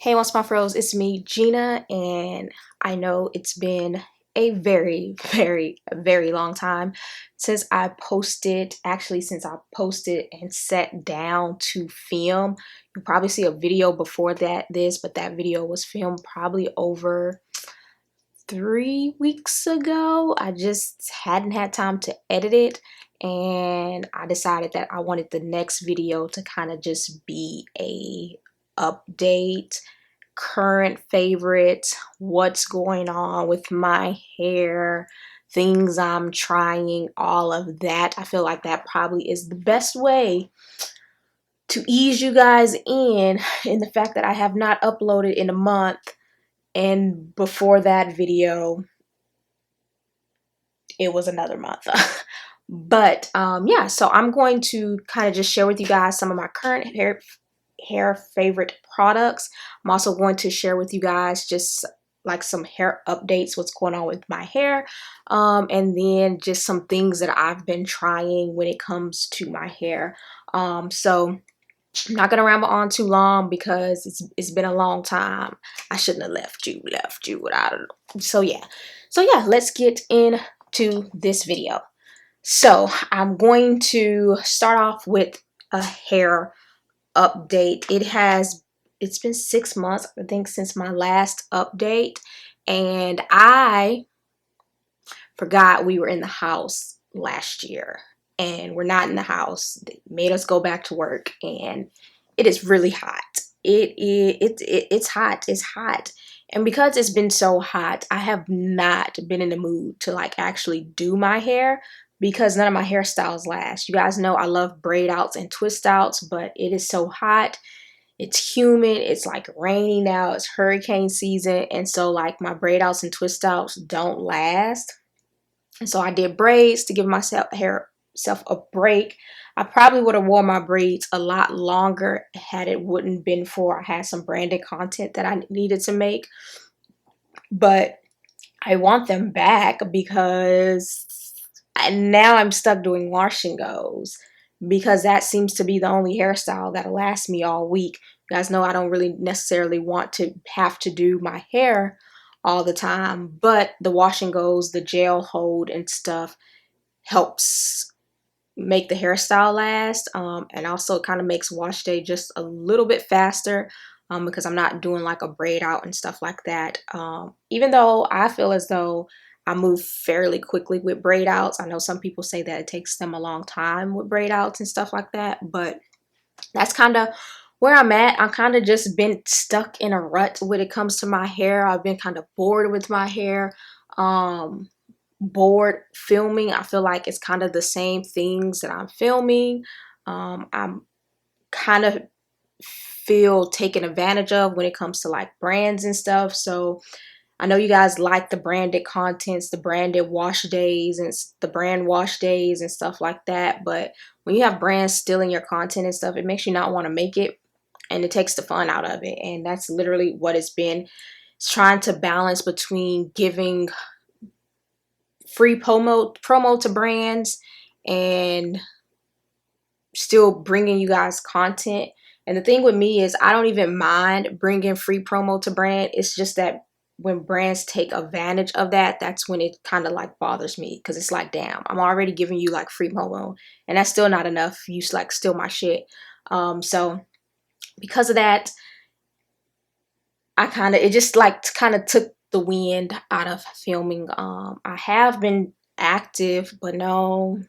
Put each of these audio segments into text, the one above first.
Hey, ONESMARTFROs, it's me, Gina, and I know it's been a very long time since I posted, since I posted and sat down to film. You probably see a video before this, but that video was filmed probably over 3 weeks ago. I just hadn't had time to edit it, and I decided that I wanted the next video to kind of just be a update, current favorites, what's going on with my hair, things I'm trying, all of that. I feel like that probably is the best way to ease you guys in the fact that I have not uploaded in a month, and before that video it was another month. But yeah, so I'm going to kind of just share with you guys some of my current hair favorite products. I'm also going to share with you guys just like some hair updates, what's going on with my hair, and then just some things that I've been trying when it comes to my hair. So I'm not gonna ramble on too long because it's been a long time. I shouldn't have left you without it. So yeah, let's get into this video. So I'm going to start off with a hair update. It's been 6 months, I think, since my last update, and I forgot we were in the house last year, and we're not in the house. They made us go back to work, and it is really hot. It's hot. It's hot. And because it's been so hot, I have not been in the mood to like actually do my hair because none of my hairstyles last. You guys know I love braid outs and twist outs, but it is so hot. It's humid. It's like rainy now. It's hurricane season. And so like my braid outs and twist outs don't last. And so I did braids to give myself a break. I probably would have worn my braids a lot longer had it wouldn't been for I had some branded content that I needed to make. But I want them back because now I'm stuck doing wash and goes because that seems to be the only hairstyle that'll last me all week. You guys know I don't really necessarily want to have to do my hair all the time, but the wash and goes, the gel hold and stuff helps make the hairstyle last, and also kind of makes wash day just a little bit faster, because I'm not doing like a braid out and stuff like that. Even though I feel as though I move fairly quickly with braid outs. I know some people say that it takes them a long time with braid outs and stuff like that, but that's kind of where I'm at. I'm kind of just been stuck in a rut when it comes to my hair. I've been kind of bored with my hair, bored filming. I feel like it's kind of the same things that I'm filming. I'm kind of feel taken advantage of when it comes to like brands and stuff. So I know you guys like the branded contents, the branded wash days and the brand wash days and stuff like that. But when you have brands stealing your content and stuff, it makes you not want to make it, and it takes the fun out of it. And that's literally what it's been. It's trying to balance between giving free promo to brands and still bringing you guys content. And the thing with me is I don't even mind bringing free promo to brand. It's just that when brands take advantage of that, that's when it kind of like bothers me, because it's like, damn, I'm already giving you like free promo and that's still not enough. You like steal my shit. So because of that, it just like kind of took the wind out of filming. I have been active, but no,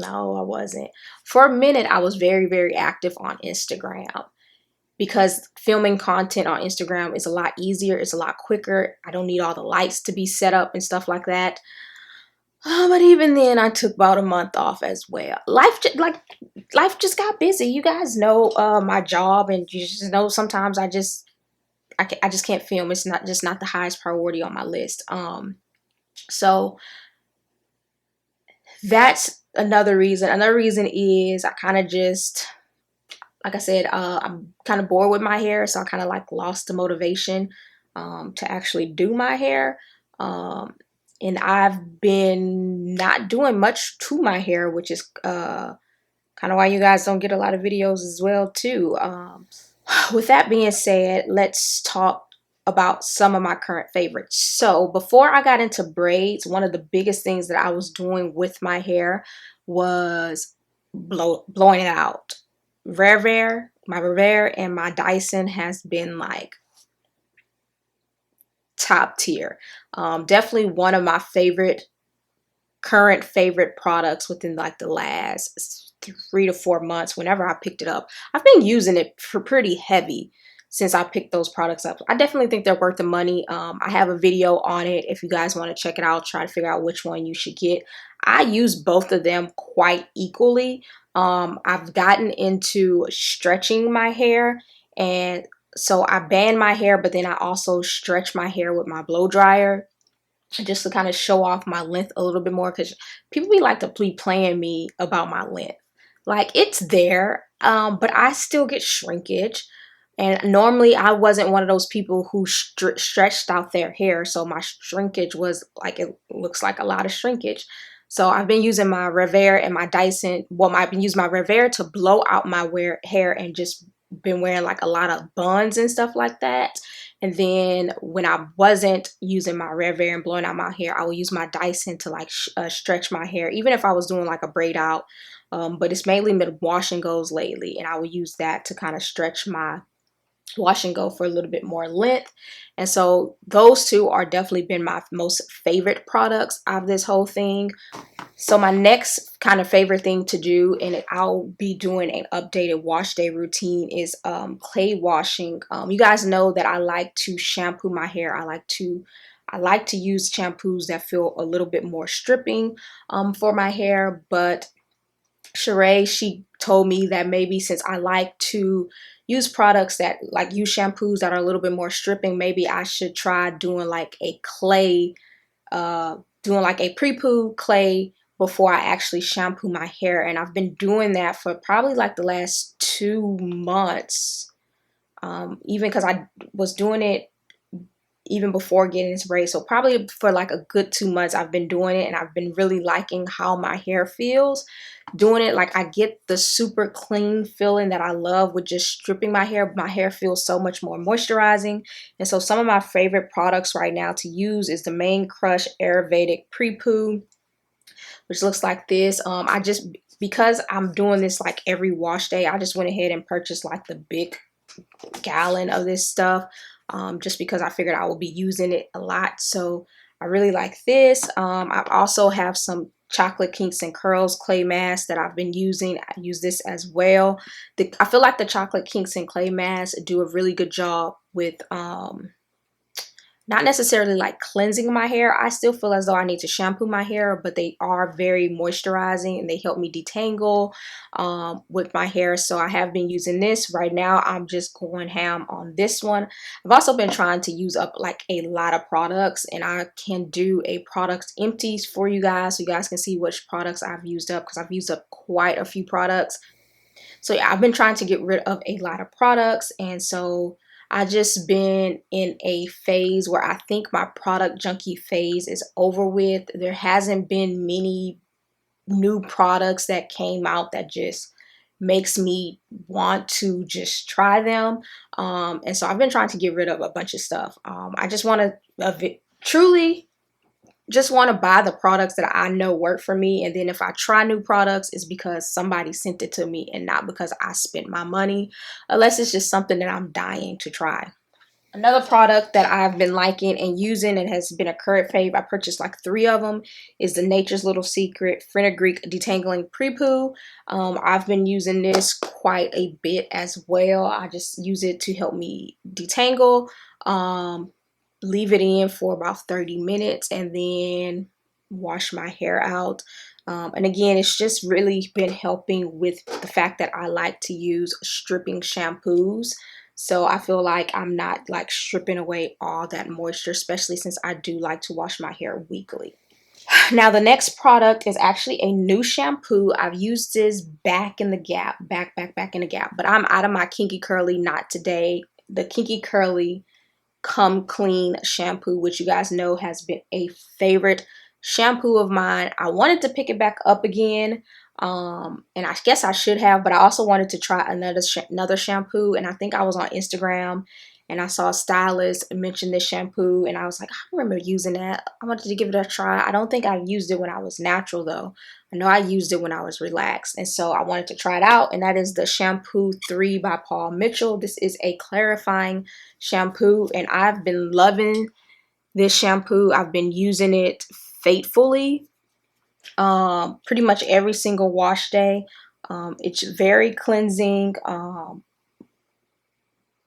I wasn't. For a minute, I was very active on Instagram because filming content on Instagram is a lot easier. It's a lot quicker. I don't need all the lights to be set up and stuff like that. But even then, I took about a month off as well. Life just got busy. You guys know my job, and you just know sometimes I just can't film. It's not the highest priority on my list. So that's another reason. Another reason is I kind of just, like I said, I'm kind of bored with my hair, so I kind of like lost the motivation to actually do my hair. And I've been not doing much to my hair, which is kind of why you guys don't get a lot of videos as well too. With that being said, let's talk about some of my current favorites. So before I got into braids, one of the biggest things that I was doing with my hair was blowing it out. My Revere and my Dyson has been like top tier. Definitely one of my current favorite products within like the last 3 to 4 months. Whenever I picked it up, I've been using it for pretty heavy since I picked those products up. I definitely think they're worth the money. I have a video on it if you guys want to check it out, try to figure out which one you should get. I use both of them quite equally. I've gotten into stretching my hair, and so I band my hair, but then I also stretch my hair with my blow dryer just to kind of show off my length a little bit more, because people be like to be playing me about my length. Like, it's there, but I still get shrinkage. And normally I wasn't one of those people who stretched out their hair, so my shrinkage was like, it looks like a lot of shrinkage. So I've been using my Revere and my Dyson. Well, I've been using my Revere to blow out my hair, and just been wearing like a lot of buns and stuff like that. And then when I wasn't using my Revere and blowing out my hair, I would use my Dyson to like stretch my hair, even if I was doing like a braid out. But it's mainly been wash and goes lately, and I would use that to kind of stretch my wash and go for a little bit more length. And so those two are definitely been my most favorite products of this whole thing. So my next kind of favorite thing to do, and I'll be doing an updated wash day routine, is clay washing. You guys know that I like to shampoo my hair. I like to use shampoos that feel a little bit more stripping for my hair. But Sheree, she told me that maybe since I like to use products that like use shampoos that are a little bit more stripping, maybe I should try doing like a clay, doing like a pre-poo clay before I actually shampoo my hair. And I've been doing that for probably like the last 2 months, even because I was doing it even before getting this braid. So probably for like a good 2 months I've been doing it, and I've been really liking how my hair feels doing it. Like, I get the super clean feeling that I love with just stripping my hair. My hair feels so much more moisturizing. And so some of my favorite products right now to use is the Main Crush Ayurvedic Pre-Poo, which looks like this. I just, because I'm doing this like every wash day, I just went ahead and purchased like the big gallon of this stuff, just because I figured I will be using it a lot. So I really like this. I also have some chocolate kinks and curls clay mask that I've been using. I use this as well. I feel like the chocolate kinks and clay masks do a really good job with not necessarily like cleansing my hair. I still feel as though I need to shampoo my hair, but they are very moisturizing and they help me detangle with my hair. So I have been using this. Right now I'm just going ham on this one. I've also been trying to use up like a lot of products, and I can do a product empties for you guys so you guys can see which products I've used up, because I've used up quite a few products. So yeah, I've been trying to get rid of a lot of products, and so I just been in a phase where I think my product junkie phase is over with. There hasn't been many new products that came out that just makes me want to just try them. And so I've been trying to get rid of a bunch of stuff. I just want to truly just want to buy the products that I know work for me. And then if I try new products, it's because somebody sent it to me and not because I spent my money, unless it's just something that I'm dying to try. Another product that I've been liking and using and has been a current fave, I purchased like 3 of them, is the Nature's Little Secret Fenugreek Detangling Pre-Poo. I've been using this quite a bit as well. I just use it to help me detangle. Leave it in for about 30 minutes and then wash my hair out. And again, it's just really been helping with the fact that I like to use stripping shampoos. So I feel like I'm not like stripping away all that moisture, especially since I do like to wash my hair weekly. Now the next product is actually a new shampoo. I've used this back in the gap, back in the gap, but I'm out of my Kinky Curly Not Today. The Kinky Curly Come Clean shampoo, which you guys know has been a favorite shampoo of mine. I wanted to pick it back up again And I guess I should have, but I also wanted to try another shampoo. And I think I was on Instagram and I saw a stylist mention this shampoo, and I was like, I remember using that. I wanted to give it a try. I don't think I used it when I was natural though. I know I used it when I was relaxed, and so I wanted to try it out. And that is the Shampoo 3 by Paul Mitchell. This is a clarifying shampoo, and I've been loving this shampoo. I've been using it faithfully, pretty much every single wash day. It's very cleansing.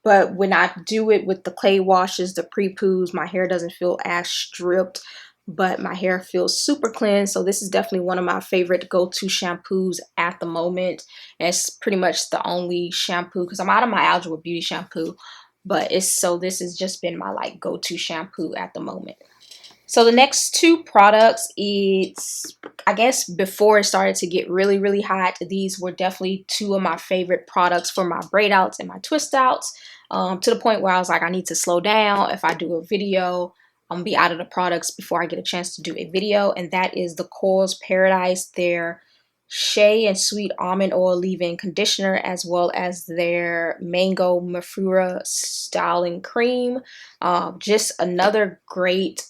But when I do it with the clay washes, the pre-poos, my hair doesn't feel as stripped, but my hair feels super clean. So this is definitely one of my favorite go-to shampoos at the moment. And it's pretty much the only shampoo, because I'm out of my Algebra Beauty shampoo, but this has just been my like go-to shampoo at the moment. So the next two products, it's, I guess before it started to get really, really hot, these were definitely two of my favorite products for my braid outs and my twist outs, to the point where I was like, I need to slow down. If I do a video, I'm gonna be out of the products before I get a chance to do a video. And that is the Kohls Paradise, their Shea and Sweet Almond Oil Leave-In Conditioner, as well as their Mango Mafura Styling Cream. Just another great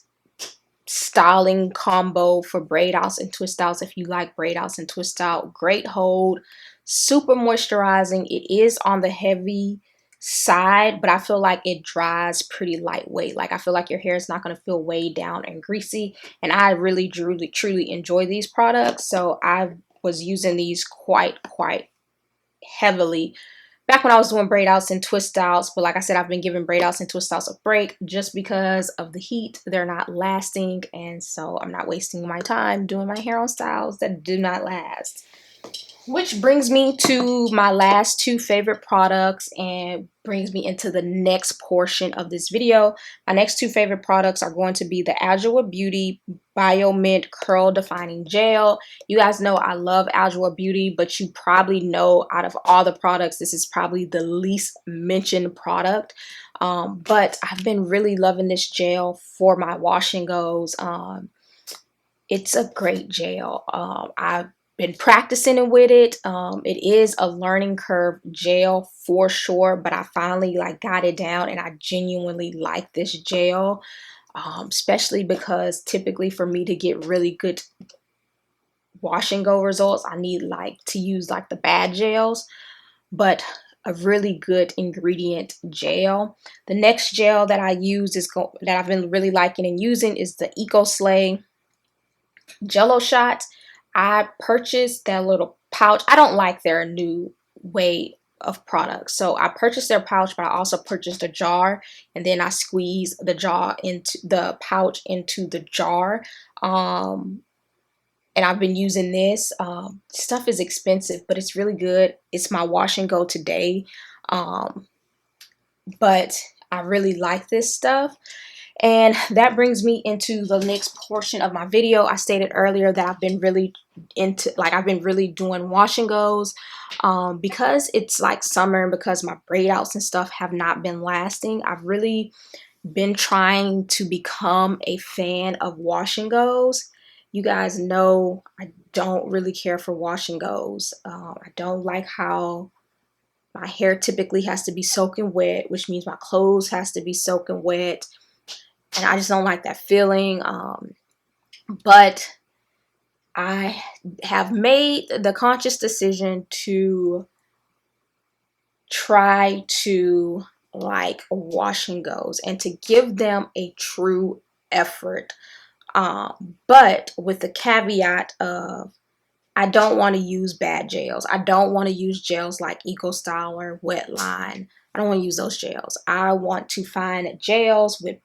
styling combo for braid outs and twist outs. If you like braid outs and twist out, great hold, super moisturizing. It is on the heavy side, but I feel like it dries pretty lightweight. Like I feel like your hair is not going to feel weighed down and greasy, and I really truly enjoy these products. So I was using these quite heavily back when I was doing braid outs and twist outs. But like I said, I've been giving braid outs and twist outs a break just because of the heat. They're not lasting, and so I'm not wasting my time doing my hair on styles that do not last. Which brings me to my last two favorite products and brings me into the next portion of this video. My next two favorite products are going to be the Algebra Beauty Bio Mint Curl Defining Gel. You guys know I love Algebra Beauty, but you probably know out of all the products, this is probably the least mentioned product. But I've been really loving this gel for my wash and goes. It's a great gel. I've been practicing with it. It is a learning curve gel for sure, but I finally like got it down, and I genuinely like this gel, especially because typically for me to get really good wash and go results, I need like to use like the bad gels, but a really good ingredient gel. The next gel that I use that I've been really liking and using is the Eco Slay Jello Shot. I purchased that little pouch. I don't like their new way of products, so I purchased their pouch, but I also purchased a jar, and then I squeeze the jar into the pouch into the jar. And I've been using this. Stuff is expensive, but it's really good. It's my wash and go today, but I really like this stuff. And that brings me into the next portion of my video. I stated earlier that I've been really doing wash and goes, because it's like summer and because my braid outs and stuff have not been lasting. I've really been trying to become a fan of wash and goes. You guys know I don't really care for wash and goes. I don't like how my hair typically has to be soaking wet, which means my clothes has to be soaking wet. And I just don't like that feeling. But I have made the conscious decision to try to like wash and goes and to give them a true effort. But with the caveat of I don't want to use bad gels. I don't want to use gels like Eco Styler, Wetline. I don't want to use those gels. I want to find gels with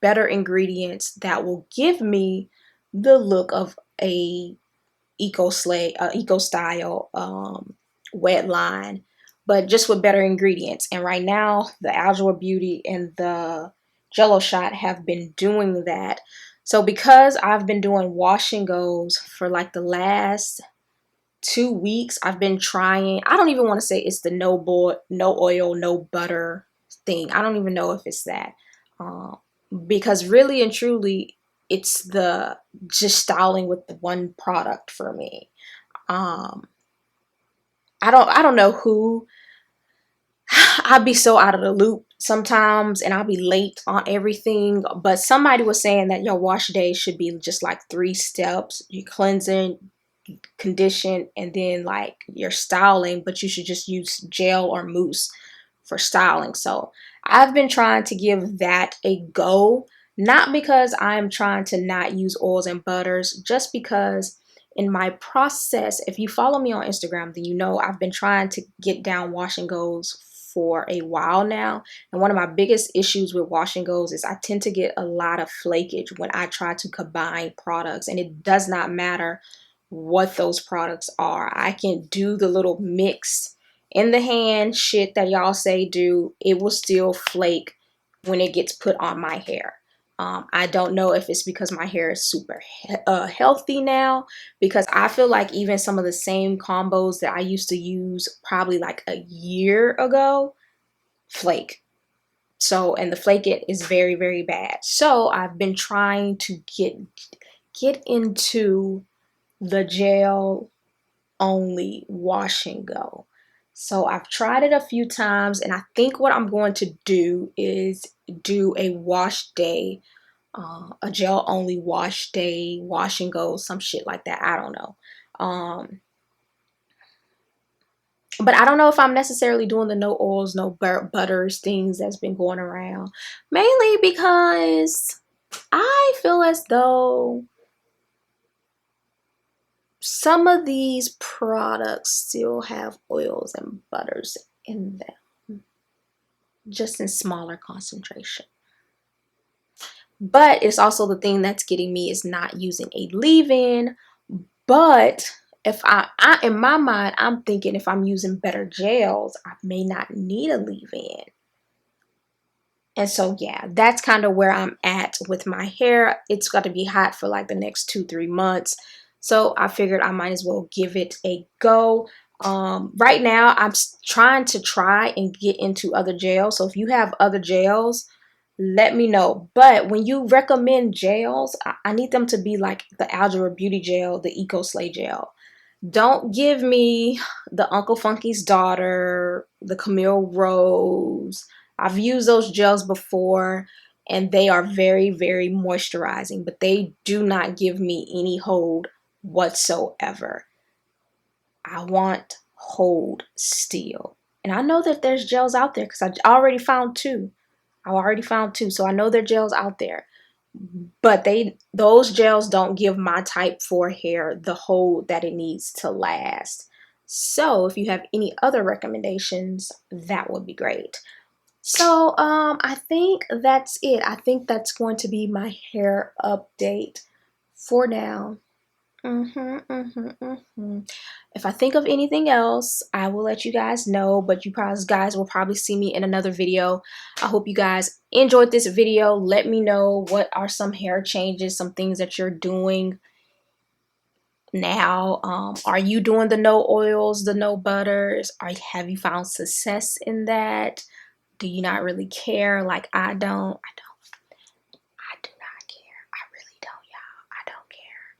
better ingredients that will give me the look of a eco style wet line, but just with better ingredients. And right now the Algebra Beauty and the Jello Shot have been doing that. So because I've been doing wash and goes for like the last 2 weeks, I've been trying, I don't even want to say it's the no oil, no butter thing. I don't even know if it's that. Because really and truly, it's the just styling with the one product for me. I don't know who. I'd be so out of the loop sometimes and I'll be late on everything. But somebody was saying that your wash day should be just like 3 steps. You cleansing, condition, and then like your styling, but you should just use gel or mousse for styling. So I've been trying to give that a go, not because I'm trying to not use oils and butters, just because in my process, if you follow me on Instagram, then you know I've been trying to get down wash and goes for a while now. And one of my biggest issues with wash and goes is I tend to get a lot of flakage when I try to combine products, and it does not matter what those products are. I can do the little mix in the hand shit that y'all say do. It will still flake when it gets put on my hair. I don't know if it's because my hair is super healthy now, because I feel like even some of the same combos that I used to use probably like a year ago flake. So, and the flake it is very, very bad. So I've been trying to get into the gel only wash and go. So I've tried it a few times, and I think what I'm going to do is do a wash day, a gel only wash day, wash and go, some shit like that. I don't know. But I don't know if I'm necessarily doing the no oils, no butters things that's been going around. Mainly because I feel as though some of these products still have oils and butters in them, just in smaller concentration. But it's also the thing that's getting me is not using a leave-in. But if I in my mind, I'm thinking if I'm using better gels, I may not need a leave-in. And so, yeah, that's kind of where I'm at with my hair. It's got to be hot for like the next 2-3 months. So I figured I might as well give it a go. Right now, I'm trying to and get into other gels. So if you have other gels, let me know. But when you recommend gels, I need them to be like the Algebra Beauty Gel, the Eco Slay Gel. Don't give me the Uncle Funky's Daughter, the Camille Rose. I've used those gels before and they are very, very moisturizing, but they do not give me any hold whatsoever. I want hold still. And I know that there's gels out there because I already found two. So I know there are gels out there. But those gels don't give my type 4 hair the hold that it needs to last. So if you have any other recommendations, that would be great. So I think that's it. I think that's going to be my hair update for now. If I think of anything else, I will let you guys know, but you guys will probably see me in another video. I hope you guys enjoyed this video. Let me know what are some hair changes, some things that you're doing now. Are you doing the no oils, the no butters? Have you found success in that? Do you not really care like I don't? I do not care. I really don't, y'all. I don't care.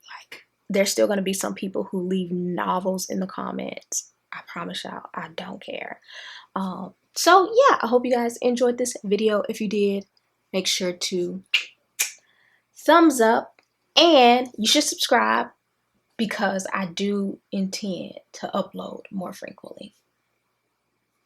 Like, there's still going to be some people who leave novels in the comments. I promise y'all, I don't care. So yeah, I hope you guys enjoyed this video. If you did, make sure to thumbs up, and you should subscribe because I do intend to upload more frequently.